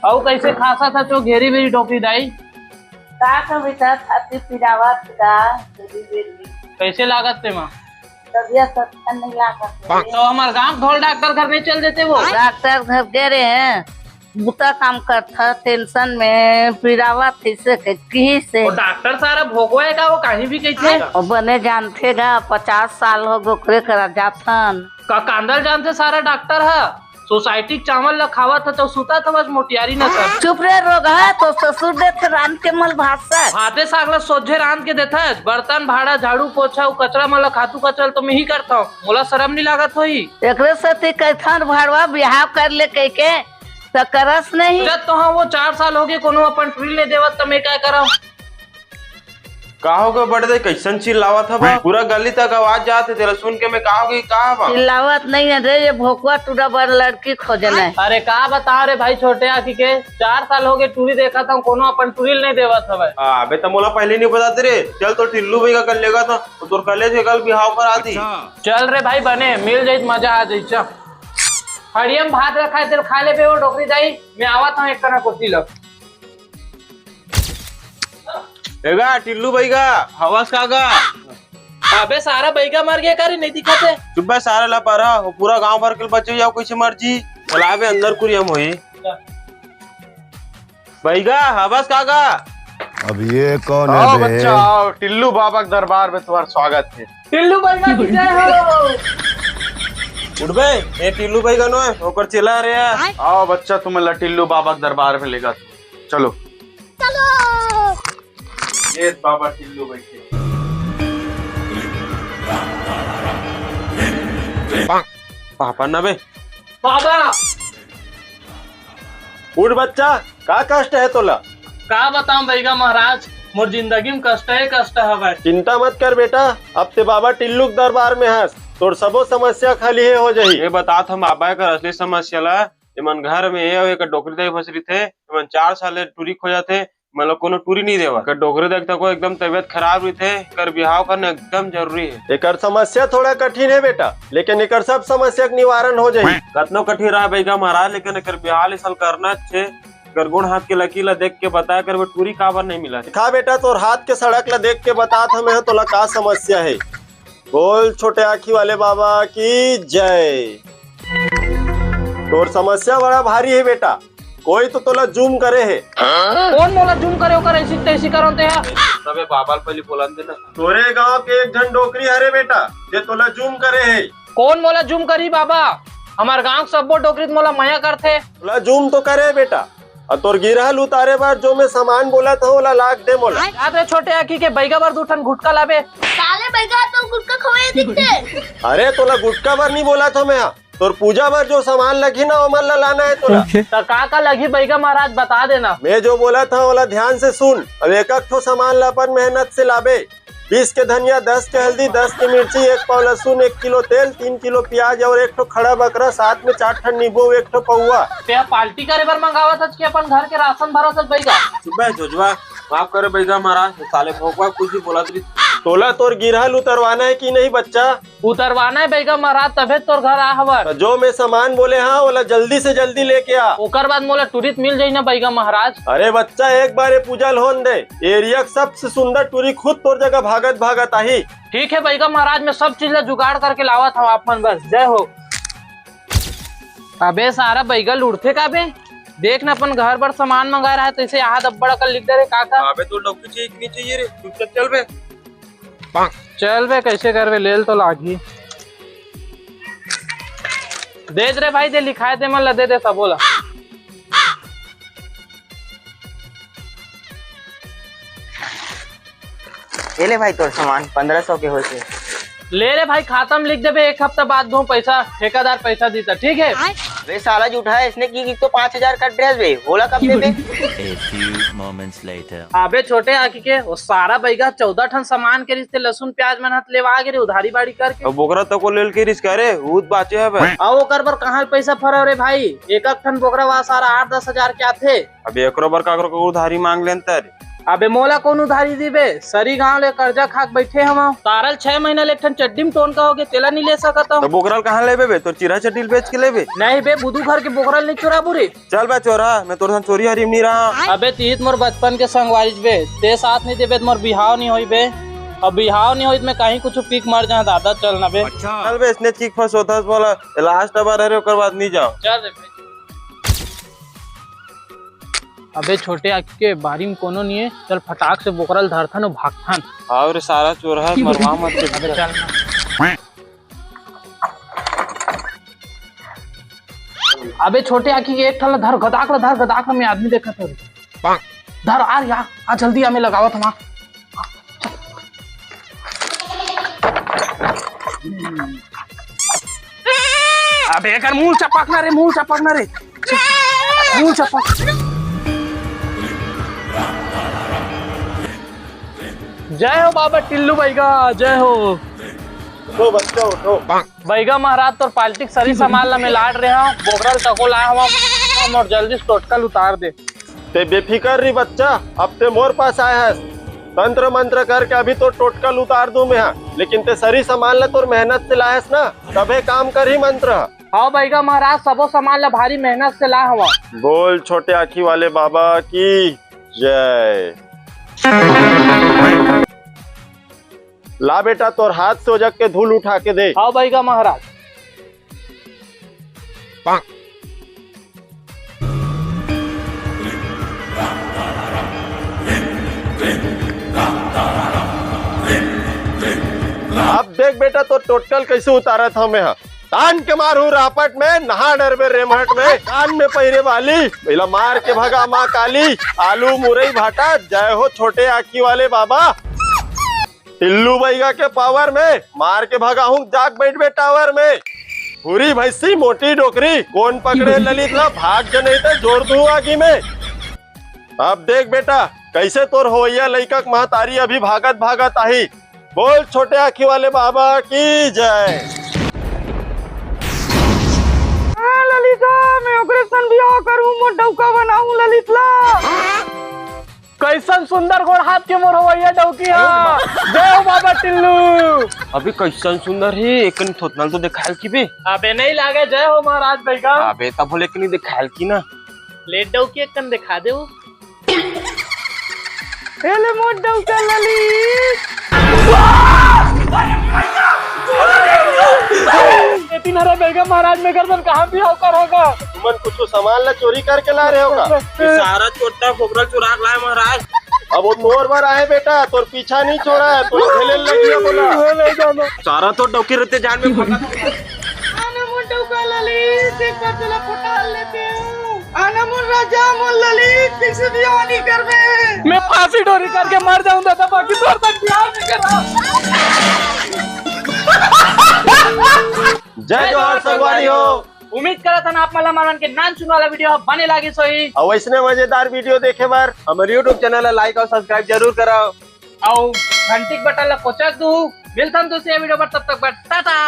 और कैसे खासा था जो घेरी मेरी टोकरी दाई का बेटा छाती पिरावत का कैसे लागत थे माँ तबियत अच्छा नहीं लागत तो हमारे गांव ढोल डॉक्टर घर नहीं चल देते वो डॉक्टर घर गए रहे हैं बुता काम करता टेंशन में पिरावत से से और डॉक्टर सारा भोगवा का वो कहीं भी कैसे और बने जानते गा 50 साल हो गोखरे करा जाथन का कांदल जानते सारा डॉक्टर है सोसाइटी चावल खावा था तो सुता था बस मोटियारी न सर चुप रे रोग है तो ससुर देते रान के मल भाषा हाथे सागला सोझे रांध के देता है बर्तन भाड़ा झाड़ू पोछा कचरा मला खातू कचल तो मैं ही करता हूँ मोला शर्म नहीं लागत होई एकरे से कैथन भाड़वा बिहाव कर ले कह के तो करस नहीं जब तो हाँ वो 4 साल हो गए कोनो अपन ट्रिल नहीं देवत तो मैं क्या करा कहोगे बड़े कैसन चिल्लावा था बा पूरा गली तक आवाज जाते तेरा सुन के मैं कहोगे कहा बा चिल्लावत नहीं है रे ये भोकुआ टूटा बड़ लड़की खोजना है अरे का बता रे भाई छोटे आखी के 4 साल हो गए टूरी देखा था कोनो अपन टूरिल नहीं देवत हवे अबे तो मोला पहले नहीं बताते रे चल तो टिल्लू भाई का कर लेगा तो तोर कले से कल बिहाव करा दी चल रे भाई बने मिल जाइत मजा आ जाई चा हरियम भात रखा है तेरे खा ले पे वो डोकरी दाई मैं आवा था एक तना कुर्सी लग एगा टिल्लू भाई का हवस कागा अबे सारा बैगा मर गया करे नहीं दिखाते सुबह सारा ला पारा वो पूरा गांव भर के बच्चे जाओ कैसे मर्जी चलावे अंदर कुरियम होई बैगा हवस कागा अब ये कौन है आओ बे? बच्चा आओ टिल्लू बाबा के दरबार में तुम्हारा स्वागत है। टिल्लू बैगा की जय हो उठ बे ए टिल्लू भाई का नो है ओकर चिल्ला रे है आओ बच्चा तुम्हें टिल्लू बाबा के दरबार में लेगा चलो ये बाबा टिल्लू भाई के पापा ना बे बाबा उठ बच्चा का कष्ट है तोला का बताऊं बैगा महाराज मोर जिंदगी में कष्ट है भाई चिंता मत कर बेटा अब ते बाबा टिल्लू के दरबार में हंस तोर सबो समस्या खाली है हो जाही ये बता हम बाबा का असली समस्या ला इमन घर में ये एक डोकरी दे फसरी थे इमन 4 साल टूरी खो जाते मतलब कोनो टूरी नहीं देवा कर डोकरी देखता को एकदम तबियत खराब हुई थे कर बिहाव करना एकदम जरूरी है एकर समस्या थोड़ा कठिन है बेटा लेकिन एकर सब समस्या के निवारण हो जाही कतनो कठिन रहा बैगा महाराज लेकिन एकर बिहाल इस साल करना अच्छे कर गुण हाथ के लकीला देख के बताया कर वो टूरी काबर नहीं मिला खा बेटा तोर हाथ के सड़क ला देख के बता हमें तोला का समस्या है बोल छोटे आँखी वाले बाबा की जय तोर समस्या बड़ा भारी है बेटा कोई तो तोला जूम करे है कौन मोला जूम करे ओकर ऐसी तैसी करते हैं तबे बाबा पहले बोलन देना तोरे गांव के एक जन डोकरी हरे बेटा जे तोला जूम करे है कौन मोला जूम करी बाबा हमार गांव सबो डोकरीत मोला माया करथे तोला जूम तो करे बेटा और तोर गिरहल उतारे बार जो मैं सामान बोला था ओला लाख दे मोला याद है छोटे आखी के बैगा बार दूठन गुटका लाबे साले बैगा तो गुटका खवाए दिखते अरे तोला गुटका बार नहीं बोला था मैं तोर पूजा बार जो सामान लगी ना वो ला लाना है तोला तो का लगी बैगा महाराज बता देना मैं जो बोला था ओला ध्यान से सुन अब एक ठो सामान ला अपन मेहनत से लाबे 20 के धनिया 10 के हल्दी 10 के मिर्ची 1 पाव लहसुन 1 किलो तेल 3 किलो प्याज और 1 ठो खड़ा बकरा साथ में 4 ठन नींबू 1 ठो पौवा ते पार्टी करे बर मंगावा था कि अपन घर के राशन भरा था बैगा सुबह जोजवा माफ करे बैगा महाराज साले भोगवा कुछ भी बोला तरी तोला तोर गिरहल उतरवाना है कि नहीं बच्चा उतरवाना है बैगा महाराज तबे तोर घर आ हवर जो मैं सामान बोले हाँ ओला जल्दी से जल्दी लेके आ ओकर बाद मोला टूरिस्ट मिल जाई ना बैगा महाराज अरे बच्चा एक बार ये पूजा होन दे एरिया सबसे सुंदर टूरी खुद तोर जगह भागत भागत आई ठीक है बैगा महाराज मैं सब चीज जुगाड़ करके लावा था आपन बस जय हो अबे सारा बैगल उड़ते का बे देख ना अपन घर पर सामान मंगा रहा है तो इसे यहाँ दब्बड़ कर लिख दे रे काका अबे तो डॉक्टर चाहिए कि नहीं चाहिए रे चुपचाप चल बे चल बे कैसे करवे लेल तो लागी दे रे भाई दे लिखाए दे मन दे सब बोला ले भाई तोर सामान 1500 के होते ले रे भाई खाता में लिख दे एक हफ्ता बाद दो पैसा ठेकेदार पैसा देता ठीक है वे साला झूठा है इसने की तो 5000 का ड्रेस बे बोला कब दे बे अबे छोटे आखी के वो सारा बैगा 14 टन सामान के रिश्ते लहसुन प्याज मेहनत लेवा गे रे उधारी बाड़ी करके अब बोकरा तो को लेल के रिस्क करे ऊद बाचे है बे आओ कर बर कहाँ पैसा फरा रे भाई एक टन बोकरा वहाँ सारा 8-10 हजार क्या थे अब एकरो बार काकरो को उधारी मांग लेन तर अबे मोला कौन उधारी दीबे, सरी गांव ले कर्जा खाक बैठे हम तारल 6 महीना ले ठन चड्डी में टोन का होगे तेला नहीं ले सकता हूँ। तो बोकरल कहाँ लेबे बे, तो चिरा चटील बेच के लेबे? नहीं बे बुधू घर के बोकरल नहीं चुरा बुरे। चल बे चोरा, मैं तोर संग चोरी हरीम नहीं रहा। अबे तीत मोर बचपन के संगवारी बे, ते साथ नहीं देबे मोर बिहाव नहीं होई बे, अब बिहाव नहीं होई मैं कहीं कुछ पीक मर जा दादा चलना बे। चल बे इसने चीख फस होता बोला लास्ट बार हरे ओकर बाद नहीं जाओ। चल रे। अबे छोटे आँख के बारी में कोनो नहीं है, चल फटाक से बोकरल धरथन और भागथन। और सारा चोर है मरवा मत के। अबे चल ना। अबे छोटे आँखी के एक ठल धर गदाक में आदमी देखा तो धर आ या आ जल्दी हमें लगावत हम। अबे एकर मुंह चपकना रे, मुंह चपक। जय हो बाबा टिल्लू बैगा, जय हो। उठो बच्चा उठो। बैगा महाराज तो पॉलिटिक्स सरी संभाल में लाड रहे हो, बोकरल तको लाया हम और जल्दी से टोटकल उतार दे। ते बेफिक्र रही बच्चा, अब ते मोर पास आया है, तंत्र मंत्र करके अभी तो टोटकल उतार दूं मैं, लेकिन ते सरी संभाल ले तोर मेहनत से लायस ना, तबे काम कर ही मंत्र। हाँ बैगा महाराज सबो संभाल ले, भारी मेहनत से ला हवा। बोल छोटे आँखी वाले बाबा की जय। ला बेटा तोर हाथ से जग के धूल उठा के दे। हाँ बैगा महाराज। अब देख बेटा तो टोटकल कैसे उतारा था मैं, तान के मारू रापट में, नहा डरबे रेमहट में, कान में पहिरे वाली, पहला मार के भगा माँ काली, आलू मुरई भाटा, जय हो छोटे आँखी वाले बाबा। टिल्लू बैगा के पावर में मार के भगा हूँ, जाग बैठ बे टावर में, पूरी भैंसी मोटी डोकरी, कौन पकड़े ललित ला, भाग जने तो जोड़ दूं आगी में। अब देख बेटा कैसे तोर होइया लइका महतारी अभी भागत आई। बोल छोटे आँखी वाले बाबा की जय। ललिता मैं ऑपरेशन भी करूँ, मोर डौका बनाऊं ललितला। कैसन सुंदर गोड़ हाथ के मोर होइया डौकी है। जय हो बाबा टिल्लू। अभी कैसन सुंदर है, एकन थोतनाल तो दिखाल की बे। अबे नहीं लागे, जय हो महाराज बैगा। अबे तब बोले कि नहीं दिखाल की ना, ले डौकी एकन दिखा दे। पहले मोर डौका ललित। लेकिन अरे बैगा महाराज में गर्दन कहाँ भी होकर होगा। तुमन कुछ सामान ला चोरी करके ला रहे होगा। सारा छोटा बोकरल चुरा लाए महाराज। अब वो तोर बार आए बेटा, तोर पीछा नहीं छोड़ा है, तो खेले लगी है बोला। सारा तो डौकी रहते जान में भागा। आना मोर डौका ललित, एक बार चला फटाल लेते हूँ। आना मोर राजा मोर ललित, किसी दीवानी कर में मैं फांसी डोरी करके मर जाऊँ दादा, बाकी तोर तक प्यार नहीं कर रहा। जय जोहार संगवारी हो। उम्मीद करा था ना आप मला मारन के नाम सुन वाला वीडियो बने लागी सोई। और वैसने मजेदार वीडियो देखे बार हमारे YouTube चैनल लाइक और सब्सक्राइब जरूर कराओ। और घंटी के बटन ला कोचक दू। मिलता हूं दूसरे वीडियो पर, तब तक टाटा।